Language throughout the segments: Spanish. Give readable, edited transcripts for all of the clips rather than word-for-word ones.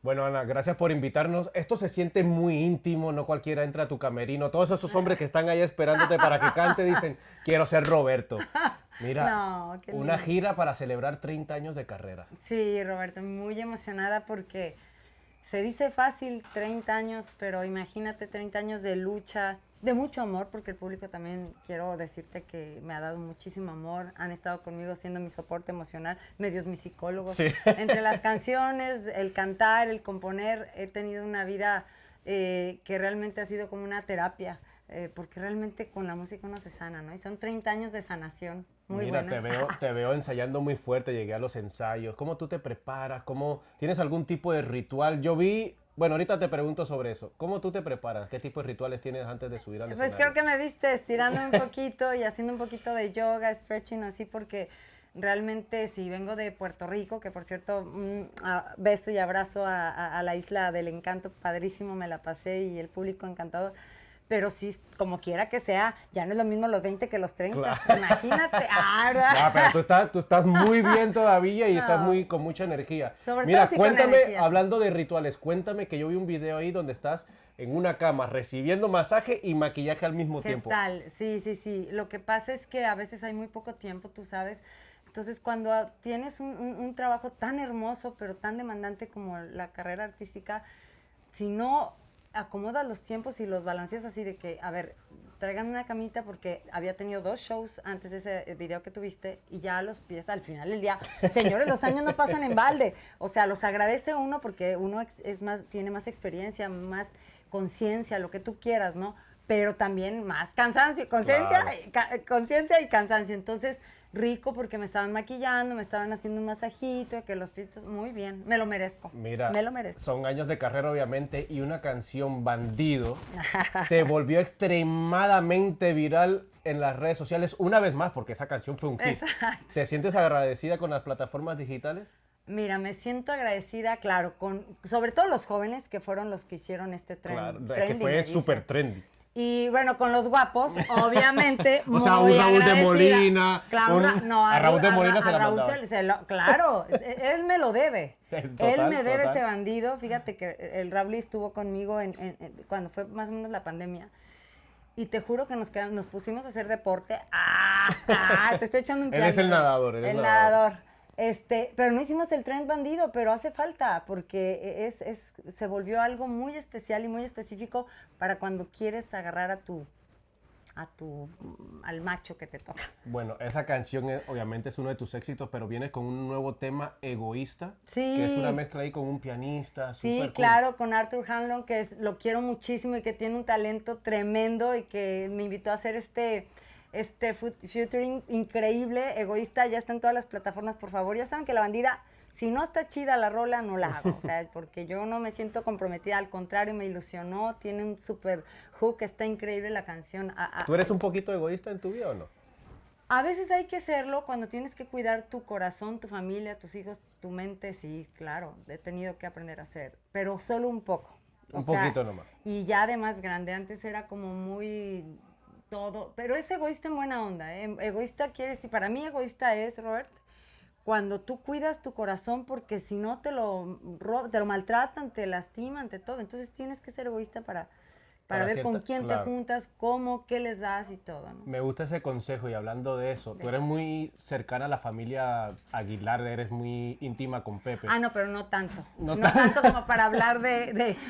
Bueno, Ana, gracias por invitarnos. Esto se siente muy íntimo, no cualquiera entra a tu camerino. Todos esos hombres que están ahí esperándote para que cante dicen, quiero ser Roberto. Mira, No, qué una lindo. gira para celebrar 30 años de carrera. Sí, Roberto, muy emocionada porque se dice fácil 30 años, pero imagínate 30 años de lucha, de mucho amor, porque el público también, quiero decirte que me ha dado muchísimo amor, han estado conmigo siendo mi soporte emocional, medios mis psicólogos. Sí. Entre las canciones, el cantar, el componer, he tenido una vida que realmente ha sido como una terapia, porque realmente con la música uno se sana, ¿no? Y son 30 años de sanación. Muy Mira, buena. te veo ensayando muy fuerte, llegué a los ensayos. ¿Cómo tú te preparas? ¿Cómo tienes algún tipo de ritual? Yo vi, bueno, ahorita te pregunto sobre eso. ¿Cómo tú te preparas? ¿Qué tipo de rituales tienes antes de subir al Pues escenario? creo que me viste estirándome un poquito y haciendo un poquito de yoga, stretching, así porque realmente si vengo de Puerto Rico, que por cierto, beso y abrazo a la isla del encanto, padrísimo, me la pasé y el público encantador. Pero sí, como quiera que sea, ya no es lo mismo los 20 que los 30. Claro. Imagínate. No, pero tú estás muy bien todavía y estás No, muy con mucha energía. sobre todo Mira, sí con cuéntame, energía, sí. hablando de rituales, cuéntame que yo vi un video ahí donde estás en una cama recibiendo masaje y maquillaje al mismo ¿Qué tiempo. tal? Sí, sí, sí. Lo que pasa es que a veces hay muy poco tiempo, tú sabes. Entonces, cuando tienes un trabajo tan hermoso, pero tan demandante como la carrera artística, si no acomodas los tiempos y los balanceas así de que, a ver, traigan una camita porque había tenido 2 shows antes de ese video que tuviste y ya los pies al final del día. Señores, los años no pasan en balde. O sea, los agradece uno porque uno es más, tiene más experiencia, más conciencia, lo que tú quieras, ¿no? Pero también más cansancio, conciencia, Claro. conciencia y cansancio. Entonces, rico porque me estaban maquillando, me estaban haciendo un masajito, que los pies, muy bien, me lo merezco, Mira, me lo merezco. son años de carrera obviamente y una canción Bandido se volvió extremadamente viral en las redes sociales una vez más porque esa canción fue un hit. Exacto. ¿Te sientes agradecida con las plataformas digitales? Mira, me siento agradecida, claro, sobre todo los jóvenes que fueron los que hicieron este Claro, es que trending, fue me súper dicen. trendy. Y bueno, con los guapos, obviamente, O sea, un muy Raúl de agradecida. Molina, Claro, no, a Raúl de Molina se a la Raúl mandaba. claro, él me lo debe. Él Total, me debe ese total. bandido. Fíjate que el Raúl estuvo conmigo cuando fue más o menos la pandemia. Y te juro que nos pusimos a hacer deporte. Te estoy echando un Él es piano. el nadador, él es El nadador. nadador. Pero no hicimos el tren bandido, pero hace falta, porque se volvió algo muy especial y muy específico para cuando quieres agarrar al macho que te toca. Bueno, esa canción obviamente es uno de tus éxitos, pero vienes con un nuevo tema, Egoísta, que es una Sí, mezcla ahí con un pianista, sí, súper cool. claro, con Arthur Hanlon, lo quiero muchísimo y que tiene un talento tremendo y que me invitó a hacer este featuring increíble, Egoísta, ya está en todas las plataformas, por favor. Ya saben que la bandida, si no está chida la rola, no la hago, o sea, porque yo no me siento comprometida, al contrario, me ilusionó, tiene un super hook, está increíble la canción. ¿Tú eres un poquito egoísta en tu vida o no? A veces hay que serlo cuando tienes que cuidar tu corazón, tu familia, tus hijos, tu mente, sí, claro, he tenido que aprender a hacer, pero solo un poco. O Un sea, poquito nomás. y ya de más grande, antes era como muy todo, pero es egoísta en buena onda, ¿eh? Egoísta quiere decir, para mí egoísta es, Robert, cuando tú cuidas tu corazón porque si no te lo maltratan, te lastiman, te todo, entonces tienes que ser egoísta para ver con quién te Claro. juntas, cómo, qué les das y todo, ¿no? Me gusta ese consejo y hablando de eso, tú eres muy cercana a la familia Aguilar, eres muy íntima con Pepe. Ah, no, pero no tanto. No No, tan- tanto como para hablar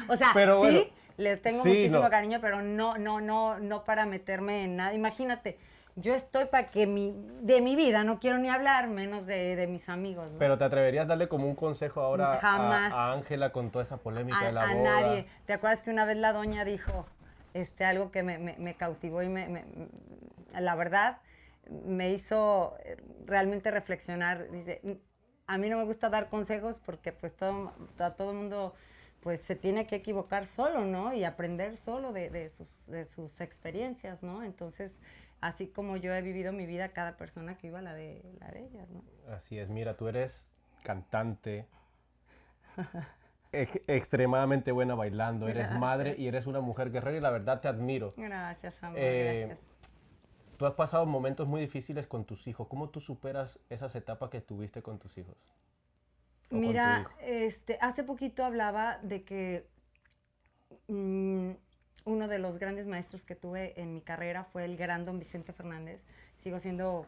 o sea, Pero bueno, sí, les tengo sí, muchísimo no. cariño, pero no para meterme en nada. Imagínate, yo estoy para que de mi vida no quiero ni hablar, menos de mis amigos, ¿no? Pero te atreverías a darle como un consejo ahora Jamás. a Ángela con toda esta polémica de la A boda. nadie. ¿Te acuerdas que una vez la doña dijo algo que me cautivó y la verdad me hizo realmente reflexionar? Dice, a mí no me gusta dar consejos porque pues a todo mundo pues se tiene que equivocar solo, ¿no? Y aprender solo de sus experiencias, ¿no? Entonces, así como yo he vivido mi vida, cada persona que viva la de ellas, ¿no? Así es, mira, tú eres cantante, extremadamente buena bailando, eres madre Gracias. y eres una mujer guerrera y la verdad te admiro. Gracias, amor, Eh, gracias. Tú has pasado momentos muy difíciles con tus hijos. ¿Cómo tú superas esas etapas que tuviste con tus hijos? o con tu Mira, hijo? hace poquito hablaba de que uno de los grandes maestros que tuve en mi carrera fue el gran don Vicente Fernández. Sigo siendo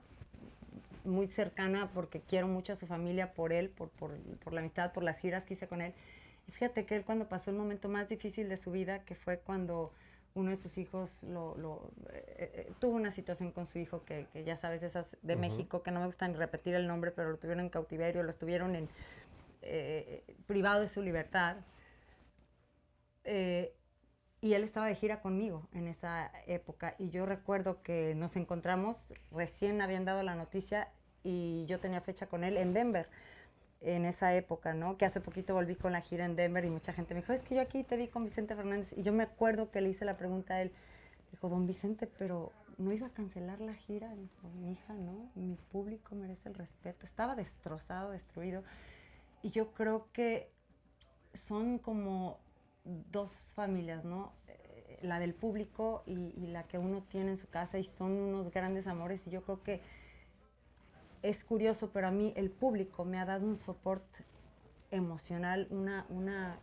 muy cercana porque quiero mucho a su familia por él, por la amistad, por las giras que hice con él. Y fíjate que él cuando pasó el momento más difícil de su vida, que fue cuando uno de sus hijos tuvo una situación con su hijo que ya sabes, esas de México, que no me gusta ni repetir el nombre, pero lo tuvieron en cautiverio, lo estuvieron privado de su libertad. Eh, y él estaba de gira conmigo en esa época y yo recuerdo que nos encontramos, recién habían dado la noticia y yo tenía fecha con él en Denver en esa época, ¿no? Que hace poquito volví con la gira en Denver y mucha gente me dijo, es que yo aquí te vi con Vicente Fernández y yo me acuerdo que le hice la pregunta a él, dijo, don Vicente, pero no iba a cancelar la gira, dijo, mi hija, ¿no? Mi público merece el respeto, estaba destrozado, destruido y yo creo que son como dos familias, ¿no? La del público y la que uno tiene en su casa y son unos grandes amores y yo creo que es curioso, pero a mí el público me ha dado un soporte emocional, una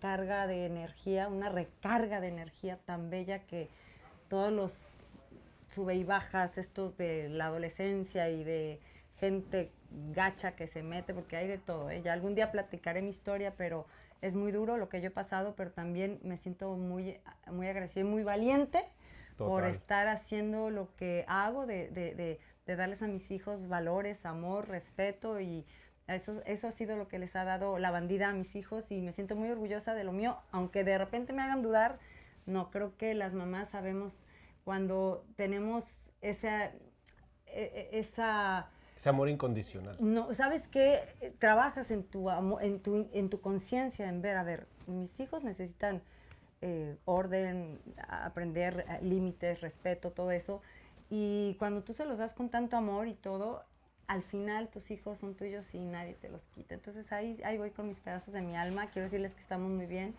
carga de energía, una recarga de energía tan bella que todos los sube y bajas estos de la adolescencia y de gente gacha que se mete, porque hay de todo, ¿eh? Ya algún día platicaré mi historia, pero es muy duro lo que yo he pasado, pero también me siento muy agradecida y muy valiente por Total. estar haciendo lo que hago, de darles a mis hijos valores, amor, respeto y eso ha sido lo que les ha dado la bandida a mis hijos y me siento muy orgullosa de lo mío, aunque de repente me hagan dudar, no, creo que las mamás sabemos cuando tenemos esa Ese amor incondicional. no, ¿sabes qué? Trabajas en tu conciencia, en ver, a ver, mis hijos necesitan orden, aprender límites, respeto, todo eso. Y cuando tú se los das con tanto amor y todo, al final tus hijos son tuyos y nadie te los quita. Entonces ahí voy con mis pedazos de mi alma. Quiero decirles que estamos muy bien.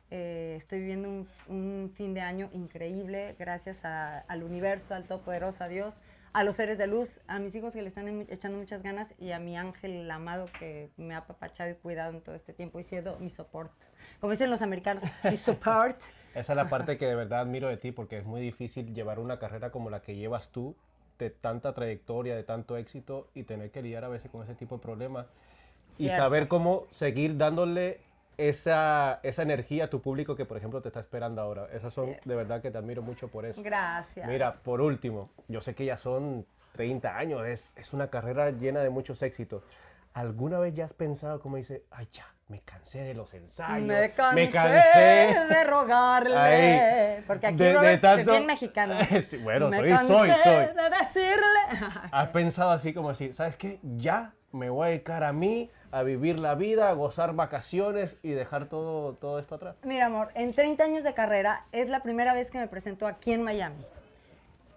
Estoy viviendo un fin de año increíble gracias al universo, al Todopoderoso, a Dios, a los seres de luz, a mis hijos que le están echando muchas ganas y a mi ángel amado que me ha apapachado y cuidado en todo este tiempo y siendo mi soporte. Como dicen los americanos, mi support. Esa es la parte que de verdad admiro de ti, porque es muy difícil llevar una carrera como la que llevas tú, de tanta trayectoria, de tanto éxito, y tener que lidiar a veces con ese tipo de problemas. Y Cierto. saber cómo seguir dándole esa energía a tu público que, por ejemplo, te está esperando ahora. Esas son, Cierto. de verdad que te admiro mucho por eso. Gracias. Mira, por último, yo sé que ya son 30 años, es una carrera llena de muchos éxitos. ¿Alguna vez ya has pensado, como dice, ay, ya, me cansé de los ensayos, Me cansé de rogarle, ahí, porque aquí de Robert tanto... es bien mexicano. Sí, bueno, Me soy. cansé de decirle. ¿Has pensado así como así, sabes qué? Ya me voy a dedicar a mí, a vivir la vida, a gozar vacaciones y dejar todo esto atrás? Mira, amor, en 30 años de carrera es la primera vez que me presento aquí en Miami.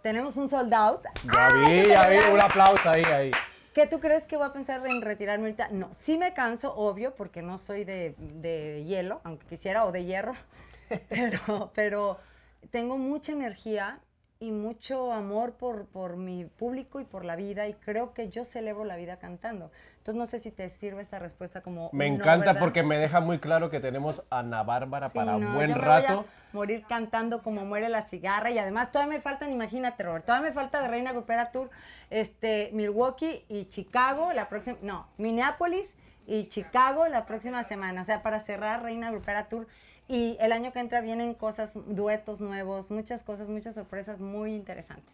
Tenemos un sold out. Ya vi, un aplauso ahí. ¿Qué tú crees que voy a pensar en retirarme ahorita? No, sí me canso, obvio, porque no soy de hielo, aunque quisiera, o de hierro, pero tengo mucha energía y mucho amor por mi público y por la vida, y creo que yo celebro la vida cantando. Entonces no sé si te sirve esta respuesta como Me un no, encanta ¿verdad? porque me deja muy claro que tenemos a Ana Bárbara Sí, para no, buen yo me rato. voy a morir cantando como muere la cigarra y además todavía me faltan, imagínate, Robert, todavía me falta de Reina Grupera Tour, Milwaukee y Chicago la próxima, no, Minneapolis y Chicago la próxima semana, o sea, para cerrar Reina Grupera Tour y el año que entra vienen cosas, duetos nuevos, muchas cosas, muchas sorpresas muy interesantes.